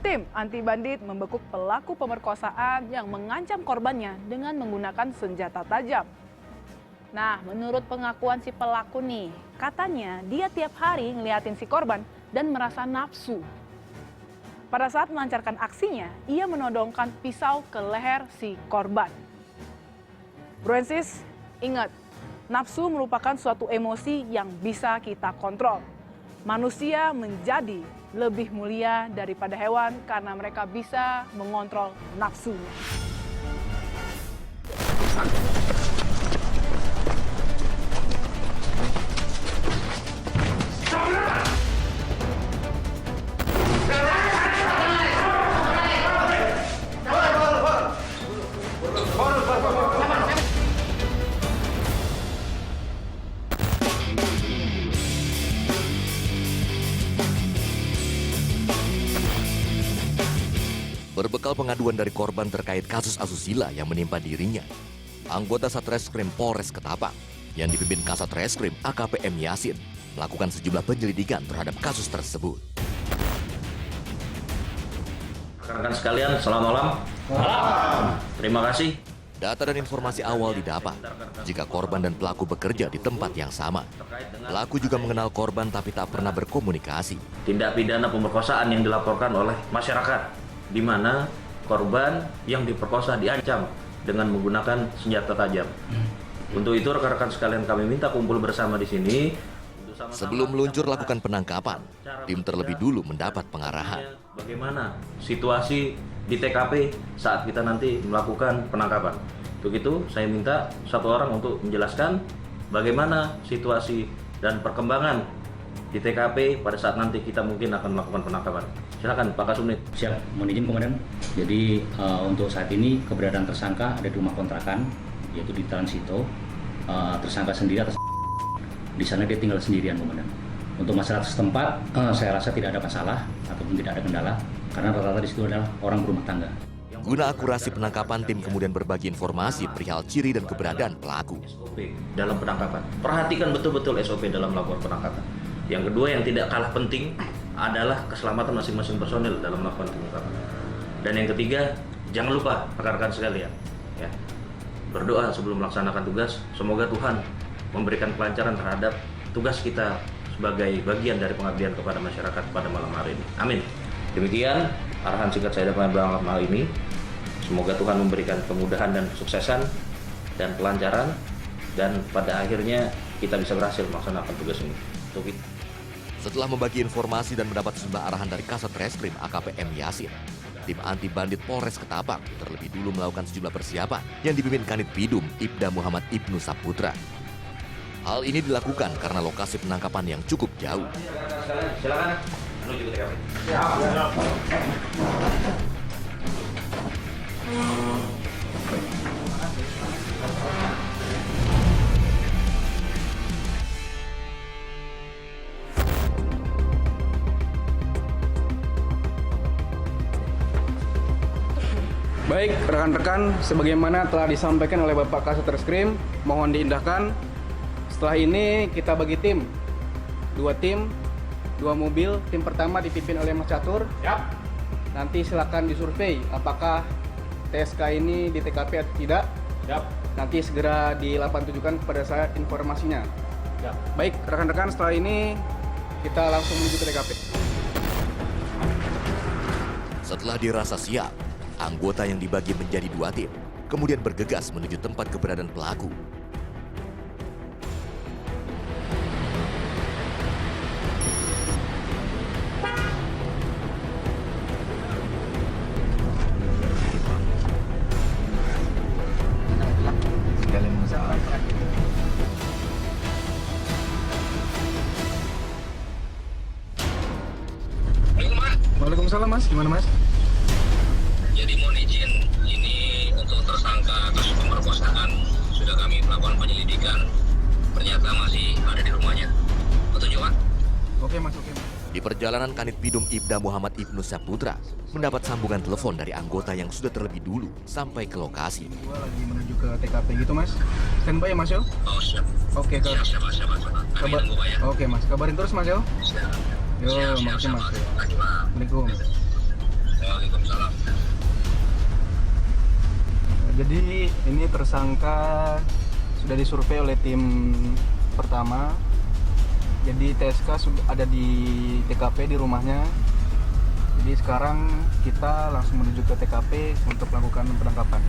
Tim anti bandit membekuk pelaku pemerkosaan yang mengancam korbannya dengan menggunakan senjata tajam. Nah, menurut pengakuan si pelaku nih, katanya dia tiap hari ngeliatin si korban dan merasa nafsu. Pada saat melancarkan aksinya, ia menodongkan pisau ke leher si korban. Broensis, ingat, nafsu merupakan suatu emosi yang bisa kita kontrol. Manusia menjadi lebih mulia daripada hewan karena mereka bisa mengontrol nafsunya. Berbekal pengaduan dari korban terkait kasus asusila yang menimpa dirinya, anggota Satreskrim Polres Ketapang yang dipimpin Kasat Reskrim AKP M. Yasin melakukan sejumlah penyelidikan terhadap kasus tersebut. Rekan-rekan sekalian, selamat malam. Terima kasih. Data dan informasi awal didapat jika korban dan pelaku bekerja di tempat yang sama. Pelaku juga mengenal korban tapi tak pernah berkomunikasi. Tindak pidana pemerkosaan yang dilaporkan oleh masyarakat, di mana korban yang diperkosa diancam dengan menggunakan senjata tajam. Untuk itu rekan-rekan sekalian kami minta kumpul bersama di sini. Sebelum meluncur lakukan penangkapan, tim terlebih dulu mendapat pengarahan. Bagaimana situasi di TKP saat kita nanti melakukan penangkapan. Untuk itu saya minta satu orang untuk menjelaskan bagaimana situasi dan perkembangan di TKP pada saat nanti kita mungkin akan melakukan penangkapan. Silakan Pak Kasubnit. Siap, mohon izin Komandan. Jadi untuk saat ini keberadaan tersangka ada di rumah kontrakan, yaitu di Transito. Tersangka sendiri atas di sana dia tinggal sendirian, Komandan. Untuk masyarakat setempat, saya rasa tidak ada masalah ataupun tidak ada kendala, karena rata-rata di situ adalah orang berumah tangga. Guna akurasi penangkapan, tim kemudian berbagi informasi perihal ciri dan keberadaan pelaku. SOP dalam penangkapan. Perhatikan betul-betul SOP dalam melakukan penangkapan. Yang kedua yang tidak kalah penting adalah keselamatan masing-masing personil dalam melakukan penangkapan. Dan yang ketiga, jangan lupa rekan-rekan sekalian, ya, berdoa sebelum melaksanakan tugas. Semoga Tuhan memberikan kelancaran terhadap tugas kita sebagai bagian dari pengabdian kepada masyarakat pada malam hari ini. Amin. Demikian arahan singkat saya dalam malam hari ini. Semoga Tuhan memberikan kemudahan dan kesuksesan dan kelancaran, dan pada akhirnya kita bisa berhasil melaksanakan tugas ini. Untuk itu. Setelah membagi informasi dan mendapat sejumlah arahan dari Kasat Reskrim AKP M. Yasin, tim anti bandit Polres Ketapang terlebih dulu melakukan sejumlah persiapan yang dipimpin Kanit Pidum Ibda Muhammad Ibnu Saputra. Hal ini dilakukan karena lokasi penangkapan yang cukup jauh. Silakan menuju ke TKP. Baik, rekan-rekan, sebagaimana telah disampaikan oleh Bapak Kasat Reskrim, mohon diindahkan. Setelah ini kita bagi tim, 2 tim, 2 mobil. Tim pertama dipimpin oleh Mas Catur. Siap. Nanti silakan disurvei apakah TSK ini di TKP atau tidak. Siap. Nanti segera ditunjukkan kepada saya informasinya. Siap. Baik, rekan-rekan, setelah ini kita langsung menuju ke TKP. Setelah dirasa siap, anggota yang dibagi menjadi 2 tim kemudian bergegas menuju tempat keberadaan pelaku. Waalaikumsalam Mas, gimana Mas? Jadi mohon izin, ini untuk tersangka kasus pemerkosaan sudah kami melakukan penyelidikan, ternyata masih ada di rumahnya. Petunjuk Pak? Oke Mas, oke Mas. Di perjalanan, Kanit Pidum Ibda Muhammad Ibnu Saputra mendapat sambungan telepon dari anggota yang sudah terlebih dulu sampai ke lokasi. Gua lagi menuju ke TKP gitu Mas. Standby ya Mas yo? Oh siap. Oke, Siap. Kami tunggu Pak ya. Oke Mas, kabarin terus Mas yo. Siap. Yo, Siap, makasih Mas. Makasih Pak. Assalamualaikum. Jadi ini tersangka sudah disurvei oleh tim pertama. Jadi TSK sudah ada di TKP di rumahnya. Jadi sekarang kita langsung menuju ke TKP untuk melakukan penangkapan.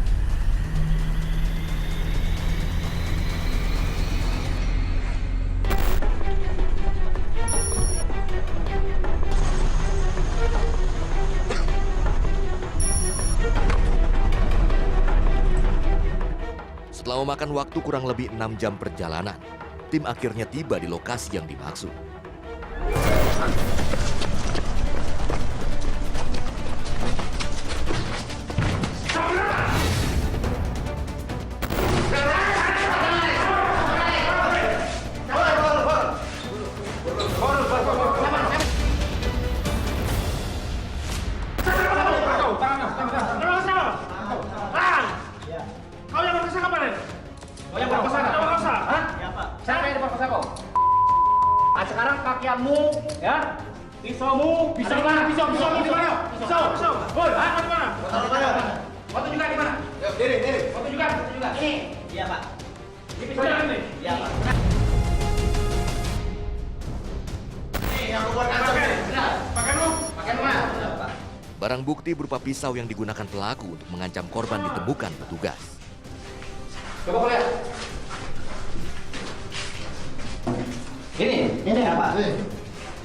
Setelah memakan waktu kurang lebih 6 jam perjalanan, tim akhirnya tiba di lokasi yang dimaksud. Sekarang kakianmu, ya, pisaumu, pisau di mana? Pisau di mana? Pisau. Woi, apa di mana? Foto juga di mana? Diri. Foto juga. Ini. Iya, Pak. Ini pisaunya ini. Iya, Pak. Ini yang buat kantor. Benar. Pakaianmu mana? Pak. Barang bukti berupa pisau yang digunakan pelaku untuk mengancam korban ditemukan petugas. Coba kau lihat. Ini ya Pak.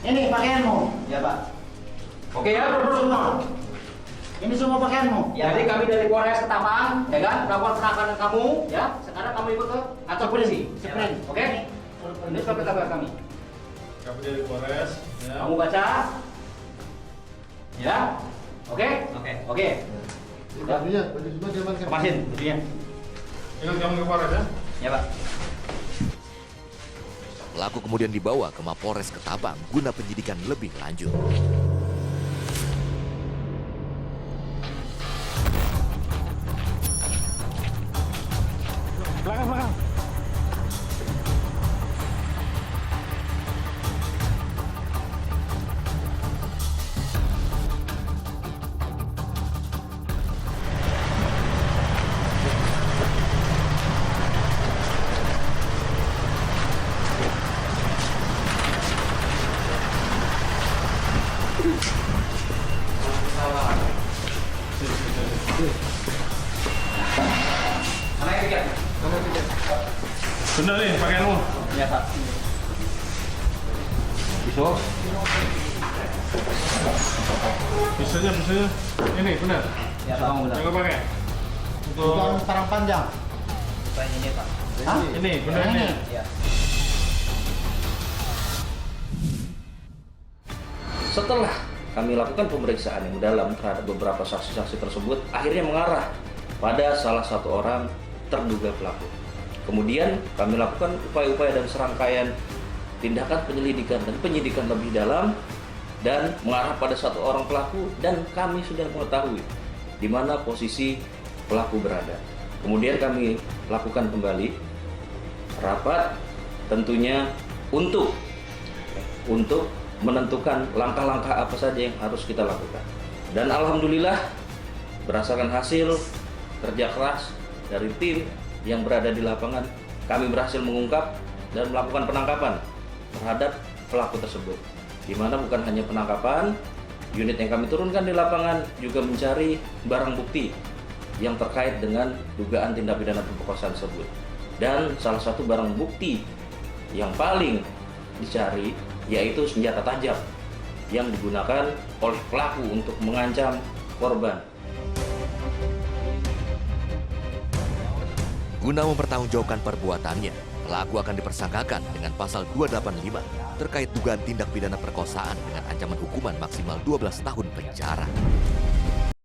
Ini pakaianmu. Ya Pak. Oke ya, semua. Ini semua pakaianmu. Ya, jadi kami dari Polres Ketapang, ya kan, melakukan penangkapan kamu, ya. Sekarang kamu ikut ke kantor polisi. Sprint. Oke? Ini surat kabar kami. Kami dari Polres. Ya. Kamu baca. Ya. Oke? Oke. Bajunya, baju semua diamankan. Lepasin bajunya. Ingat kamu ke Polres ya? Ya Pak. Pelaku kemudian dibawa ke Mapolres Ketapang guna penyidikan lebih lanjut. Belakang. Bener nih pakaianmu. Ya Pak. Pisau. Pisaunya. Ini benar. Ya Pak, kamu benar. Yang kau pakai? Untuk sarang panjang. Bukan ini Pak. ini, benar ini. Ya. Setelah kami lakukan pemeriksaan yang mendalam terhadap beberapa saksi-saksi tersebut, akhirnya mengarah pada salah satu orang terduga pelaku. Kemudian kami lakukan upaya-upaya dan serangkaian tindakan penyelidikan dan penyidikan lebih dalam dan mengarah pada satu orang pelaku, dan kami sudah mengetahui di mana posisi pelaku berada. Kemudian kami lakukan kembali rapat tentunya untuk menentukan langkah-langkah apa saja yang harus kita lakukan. Dan alhamdulillah berdasarkan hasil kerja keras dari tim yang berada di lapangan, kami berhasil mengungkap dan melakukan penangkapan terhadap pelaku tersebut. Di mana bukan hanya penangkapan, unit yang kami turunkan di lapangan juga mencari barang bukti yang terkait dengan dugaan tindak pidana pemerkosaan tersebut. Dan salah satu barang bukti yang paling dicari yaitu senjata tajam yang digunakan oleh pelaku untuk mengancam korban. Guna mempertanggungjawabkan perbuatannya, pelaku akan dipersangkakan dengan pasal 285 terkait dugaan tindak pidana perkosaan dengan ancaman hukuman maksimal 12 tahun penjara.